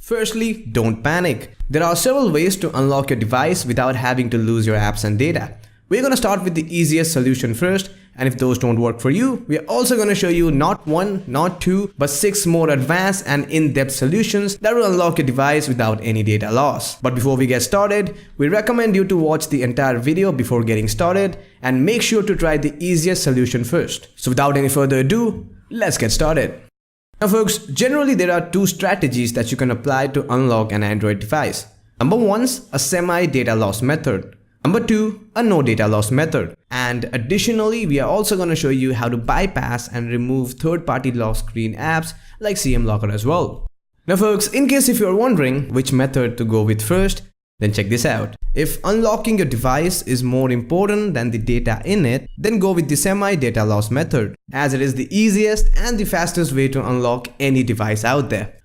Firstly, don't panic. There are several ways to unlock your device without having to lose your apps and data. We're going to start with the easiest solution first, and if those don't work for you, we're also going to show you not one, not two, but 6 more advanced and in-depth solutions that will unlock your device without any data loss. But before we get started, we recommend you to watch the entire video before getting started and make sure to try the easiest solution first. So without any further ado, let's get started. Now folks, generally there are 2 strategies that you can apply to unlock an Android device. Number 1, a semi-data loss method. Number 2, a no data loss method. And additionally, we are also going to show you how to bypass and remove third-party lock screen apps like CM Locker as well. Now folks, in case if you're wondering which method to go with first, then check this out. If unlocking your device is more important than the data in it, then go with the semi-data loss method, as it is the easiest and the fastest way to unlock any device out there.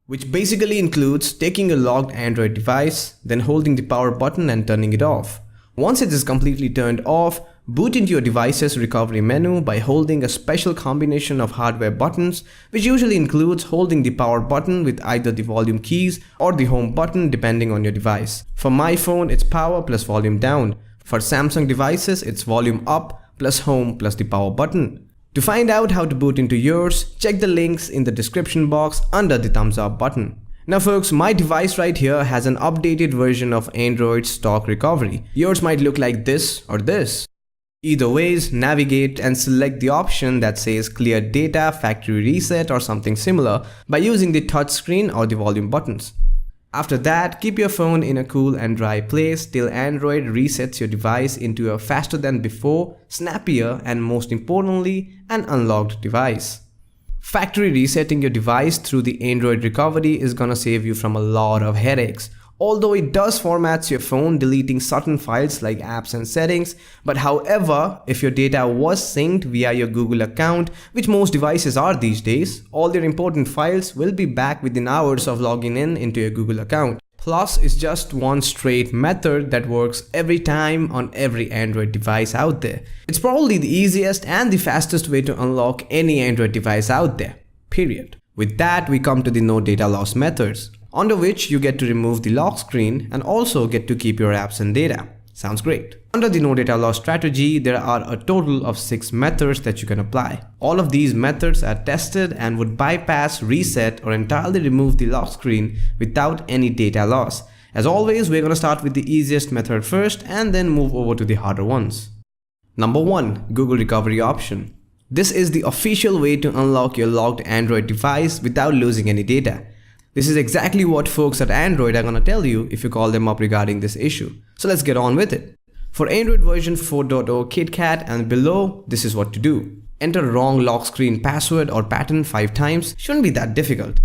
Which basically includes taking a locked Android device, then holding the power button and turning it off. Once it is completely turned off, boot into your device's recovery menu by holding a special combination of hardware buttons, which usually includes holding the power button with either the volume keys or the home button depending on your device. For my phone, it's power plus volume down. For Samsung devices, it's volume up plus home plus the power button. To find out how to boot into yours, check the links in the description box under the thumbs up button. Now folks, my device right here has an updated version of Android stock recovery. Yours might look like this or this. Either ways, navigate and select the option that says clear data, factory reset or something similar by using the touch screen or the volume buttons. After that, keep your phone in a cool and dry place till Android resets your device into a faster than before, snappier and most importantly, an unlocked device. Factory resetting your device through the Android recovery is gonna save you from a lot of headaches. Although it does format your phone, deleting certain files like apps and settings, but however, if your data was synced via your Google account, which most devices are these days, all your important files will be back within hours of logging in into your Google account. Plus, it's just one straight method that works every time on every Android device out there. It's probably the easiest and the fastest way to unlock any Android device out there, period. With that, we come to the no data loss methods, under which you get to remove the lock screen and also get to keep your apps and data. Sounds great. Under the no data loss strategy, there are a total of 6 methods that you can apply. All of these methods are tested and would bypass, reset or entirely remove the lock screen without any data loss. As always, we're going to start with the easiest method first and then move over to the harder ones. Number 1, Google Recovery option. This is the official way to unlock your locked Android device without losing any data. This is exactly what folks at Android are gonna tell you if you call them up regarding this issue. So let's get on with it. For Android version 4.0 KitKat and below, this is what to do. Enter wrong lock screen password or pattern 5 times. Shouldn't be that difficult.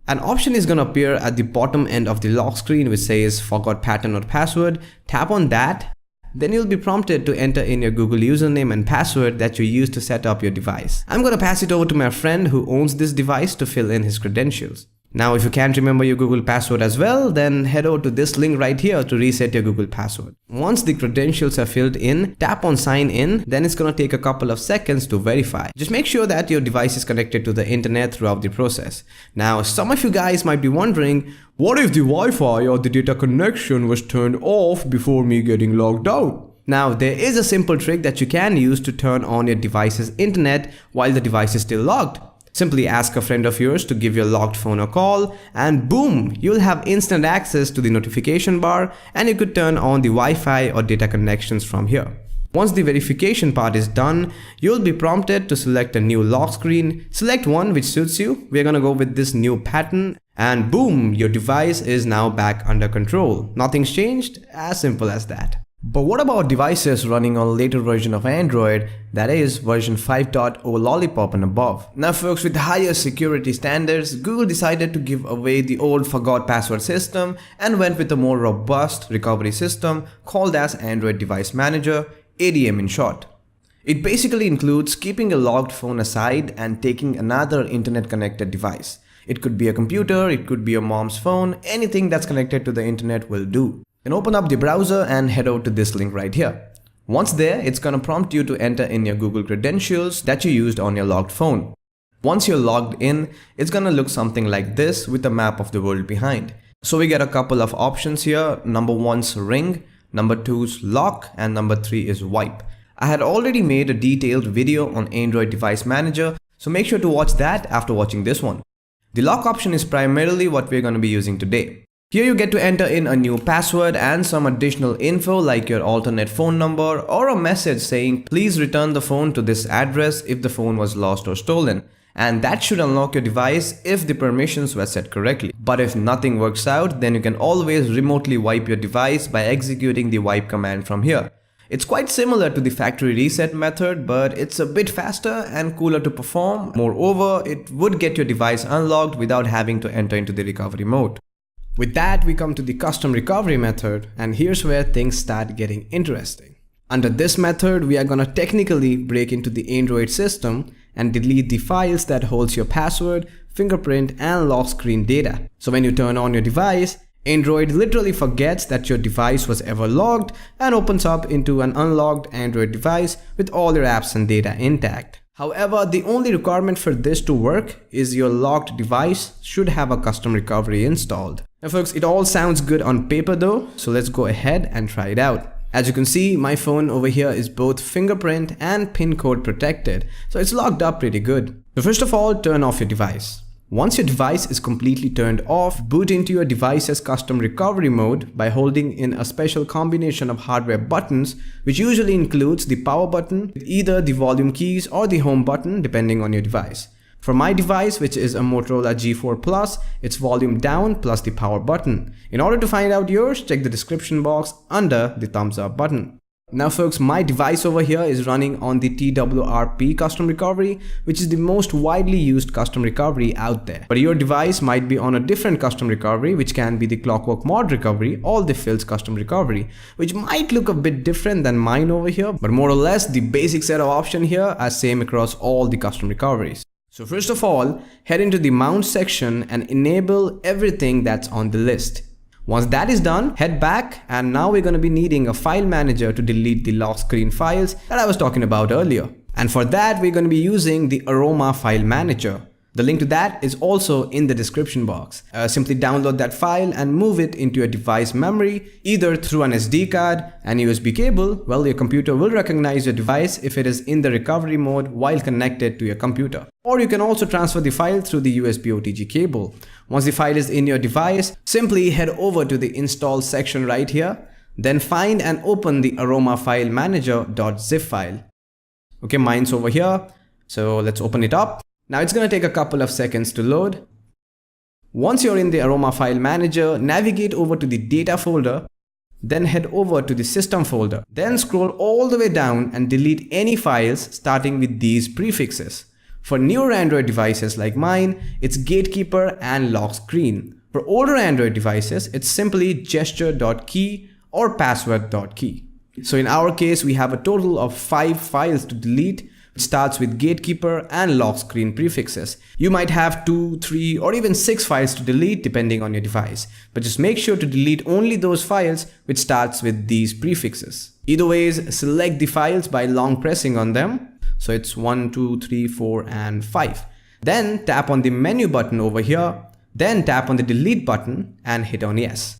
An option is gonna appear at the bottom end of the lock screen which says forgot pattern or password. Tap on that. Then you'll be prompted to enter in your Google username and password that you used to set up your device. I'm gonna pass it over to my friend who owns this device to fill in his credentials. Now if you can't remember your Google password as well, then head over to this link right here to reset your Google password. Once the credentials are filled in, tap on sign in, then it's gonna take a couple of seconds to verify. Just make sure that your device is connected to the internet throughout the process. Now some of you guys might be wondering, what if the Wi-Fi or the data connection was turned off before me getting logged out? Now there is a simple trick that you can use to turn on your device's internet while the device is still locked. Simply ask a friend of yours to give your locked phone a call and boom, you'll have instant access to the notification bar and you could turn on the Wi-Fi or data connections from here. Once the verification part is done, you'll be prompted to select a new lock screen. Select one which suits you. We're gonna go with this new pattern and boom, your device is now back under control. Nothing's changed, as simple as that. But what about devices running on later version of Android, that is version 5.0 Lollipop and above? Now folks, with higher security standards, Google decided to give away the old forgot password system and went with a more robust recovery system called as Android Device Manager, ADM in short. It basically includes keeping a logged phone aside and taking another internet connected device. It could be a computer, it could be your mom's phone, anything that's connected to the internet will do. Then open up the browser and head over to this link right here. Once there, it's gonna prompt you to enter in your Google credentials that you used on your logged phone. Once you're logged in, it's gonna look something like this with a map of the world behind. So we get a couple of options here. Number 1's ring, number 2's lock, and number 3 is wipe. I had already made a detailed video on Android Device Manager, so make sure to watch that after watching this one. The lock option is primarily what we're going to be using today. Here you get to enter in a new password and some additional info like your alternate phone number or a message saying please return the phone to this address if the phone was lost or stolen. And that should unlock your device if the permissions were set correctly. But if nothing works out, then you can always remotely wipe your device by executing the wipe command from here. It's quite similar to the factory reset method, but it's a bit faster and cooler to perform. Moreover, it would get your device unlocked without having to enter into the recovery mode. With that, we come to the custom recovery method, and here's where things start getting interesting. Under this method, we are gonna technically break into the Android system and delete the files that holds your password, fingerprint, and lock screen data. So when you turn on your device, Android literally forgets that your device was ever logged and opens up into an unlocked Android device with all your apps and data intact. However, the only requirement for this to work is your locked device should have a custom recovery installed. Now folks, it all sounds good on paper though, so let's go ahead and try it out. As you can see, my phone over here is both fingerprint and PIN code protected, so it's locked up pretty good. So first of all, turn off your device. Once your device is completely turned off, boot into your device's custom recovery mode by holding in a special combination of hardware buttons, which usually includes the power button with either the volume keys or the home button depending on your device. For my device, which is a Motorola G4 Plus, it's volume down plus the power button. In order to find out yours, check the description box under the thumbs up button. Now folks, my device over here is running on the TWRP custom recovery, which is the most widely used custom recovery out there. But your device might be on a different custom recovery, which can be the Clockwork Mod recovery or the Phil's custom recovery, which might look a bit different than mine over here, but more or less the basic set of options here are same across all the custom recoveries. So first of all, head into the mount section and enable everything that's on the list. Once that is done, head back, and now we're going to be needing a file manager to delete the lock screen files that I was talking about earlier. And for that, we're going to be using the Aroma file manager. The link to that is also in the description box. Simply download that file and move it into your device memory, either through an SD card and USB cable. Well, your computer will recognize your device if it is in the recovery mode while connected to your computer. Or you can also transfer the file through the USB OTG cable. Once the file is in your device, simply head over to the install section right here. Then find and open the Aroma file manager.zip file. Okay, mine's over here. So let's open it up. Now it's going to take a couple of seconds to load. Once you're in the Aroma file manager, navigate over to the data folder, then head over to the system folder. Then scroll all the way down and delete any files starting with these prefixes. For newer Android devices like mine, it's Gatekeeper and Lock Screen. For older Android devices, it's simply gesture.key or password.key. So in our case, we have a total of 5 files to delete. It starts with Gatekeeper and Lock Screen prefixes. You might have 2, 3, or even 6 files to delete depending on your device. But just make sure to delete only those files which starts with these prefixes. Either ways, select the files by long pressing on them. So it's 1, 2, 3, 4, and 5. Then tap on the menu button over here. Then tap on the delete button and hit on yes.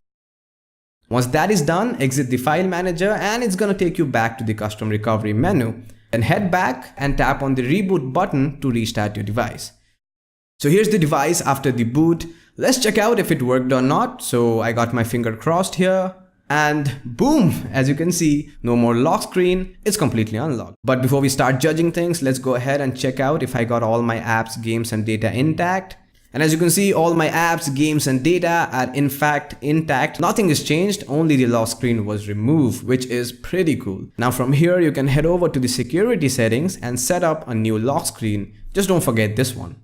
Once that is done, exit the file manager and it's gonna take you back to the custom recovery menu. Then head back and tap on the reboot button to restart your device. So here's the device after the boot. Let's check out if it worked or not. So I got my finger crossed here and boom, as you can see, no more lock screen. It's completely unlocked. But before we start judging things, let's go ahead and check out if I got all my apps, games, and data intact. And as you can see, all my apps, games, and data are in fact intact. Nothing is changed, only the lock screen was removed, which is pretty cool. Now from here, you can head over to the security settings and set up a new lock screen. Just don't forget this one.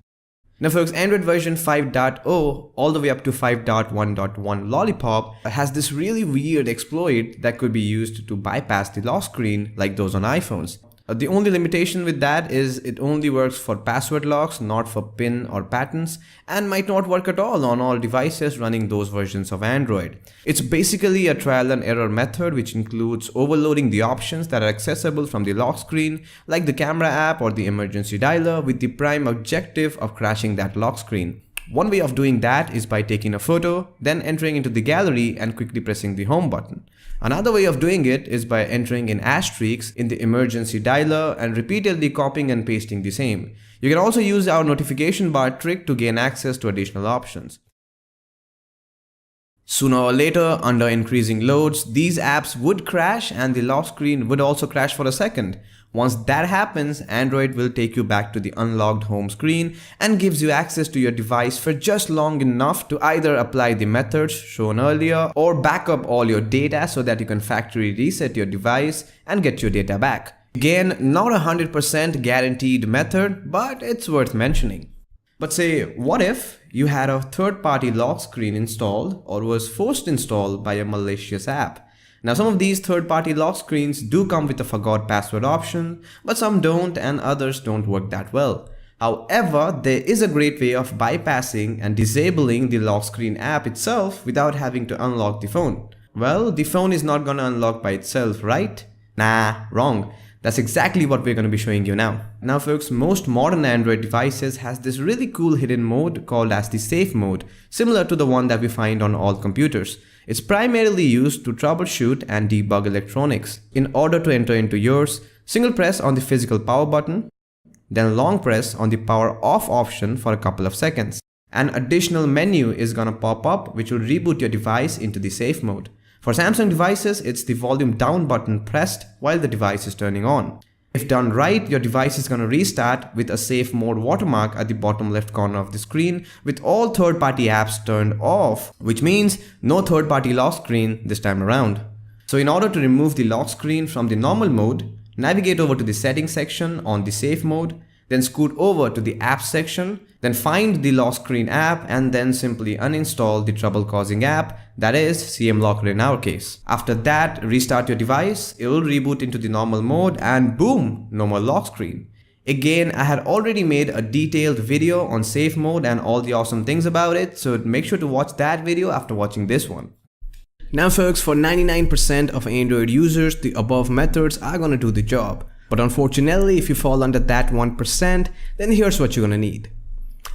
Now folks, Android version 5.0 all the way up to 5.1.1 Lollipop has this really weird exploit that could be used to bypass the lock screen like those on iPhones. The only limitation with that is it only works for password locks, not for PIN or patents, and might not work at all on all devices running those versions of Android. It's basically a trial and error method which includes overloading the options that are accessible from the lock screen, like the camera app or the emergency dialer, with the prime objective of crashing that lock screen. One way of doing that is by taking a photo, then entering into the gallery and quickly pressing the home button. Another way of doing it is by entering in asterisks in the emergency dialer and repeatedly copying and pasting the same. You can also use our notification bar trick to gain access to additional options. Sooner or later, under increasing loads, these apps would crash and the lock screen would also crash for a second. Once that happens, Android will take you back to the unlocked home screen and gives you access to your device for just long enough to either apply the methods shown earlier or back up all your data so that you can factory reset your device and get your data back. Again, not a 100% guaranteed method, but it's worth mentioning. But say, what if you had a third-party lock screen installed or was forced installed by a malicious app? Now, some of these third-party lock screens do come with a forgot password option, but some don't and others don't work that well. However, there is a great way of bypassing and disabling the lock screen app itself without having to unlock the phone. Well, the phone is not gonna unlock by itself, right? Nah, wrong. That's exactly what we're going to be showing you now. Now folks, most modern Android devices has this really cool hidden mode called as the safe mode, similar to the one that we find on all computers. It's primarily used to troubleshoot and debug electronics. In order to enter into yours, single press on the physical power button, then long press on the power off option for a couple of seconds. An additional menu is gonna pop up which will reboot your device into the safe mode. For Samsung devices, it's the volume down button pressed while the device is turning on. If done right, your device is going to restart with a safe mode watermark at the bottom left corner of the screen with all third-party apps turned off, which means no third-party lock screen this time around. So in order to remove the lock screen from the normal mode, navigate over to the settings section on the safe mode, then scoot over to the apps section, then find the lock screen app and then simply uninstall the trouble-causing app, that is CM Locker in our case. After that, restart your device, it will reboot into the normal mode and boom, no more lock screen. Again, I had already made a detailed video on safe mode and all the awesome things about it, so make sure to watch that video after watching this one. Now folks, for 99% of Android users, the above methods are gonna do the job. But unfortunately, if you fall under that 1%, then here's what you're gonna need.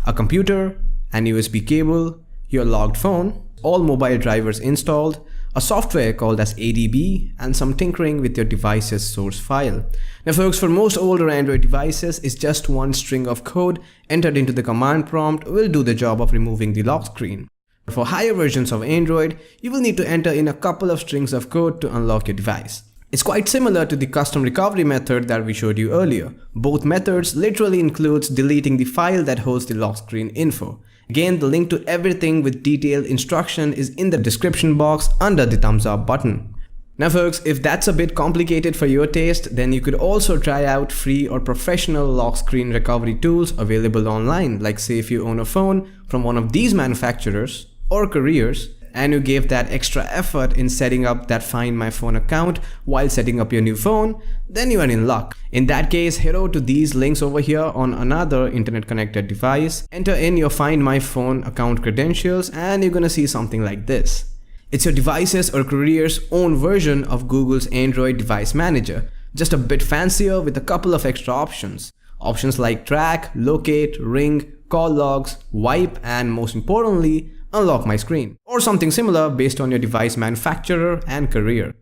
A computer, an USB cable, your logged phone, all mobile drivers installed, a software called as ADB, and some tinkering with your device's source file. Now folks, for most older Android devices, it's just one string of code entered into the command prompt will do the job of removing the lock screen. For higher versions of Android, you will need to enter in a couple of strings of code to unlock your device. It's quite similar to the custom recovery method that we showed you earlier. Both methods literally includes deleting the file that holds the lock screen info. Again, the link to everything with detailed instruction is in the description box under the thumbs up button. Now folks, if that's a bit complicated for your taste, then you could also try out free or professional lock screen recovery tools available online, like say if you own a phone from one of these manufacturers or couriers, and you gave that extra effort in setting up that Find My Phone account while setting up your new phone, then you are in luck. In that case, head over to these links over here on another internet connected device, enter in your Find My Phone account credentials, and you're gonna see something like this. It's your device's or courier's own version of Google's Android Device Manager, just a bit fancier with a couple of extra options. Options like track, locate, ring, call logs, wipe, and most importantly, unlock my screen, or something similar based on your device manufacturer and courier.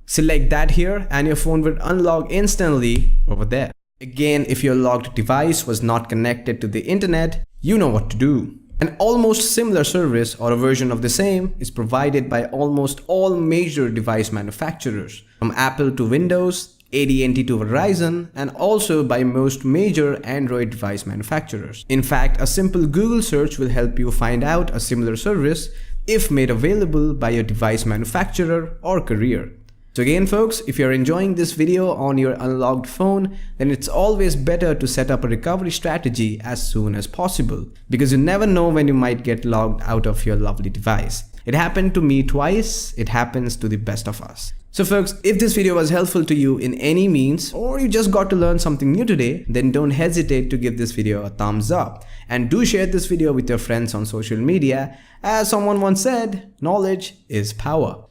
Select that here and your phone will unlock instantly over there. Again, if your logged device was not connected to the internet, you know what to do. An almost similar service or a version of the same is provided by almost all major device manufacturers, from Apple to Windows, AT&T to Verizon, and also by most major Android device manufacturers. In fact, a simple Google search will help you find out a similar service if made available by your device manufacturer or courier. So again folks, if you're enjoying this video on your unlocked phone, then it's always better to set up a recovery strategy as soon as possible, because you never know when you might get logged out of your lovely device. It happened to me twice, it happens to the best of us. So folks, if this video was helpful to you in any means, or you just got to learn something new today, then don't hesitate to give this video a thumbs up. And do share this video with your friends on social media. As someone once said, knowledge is power.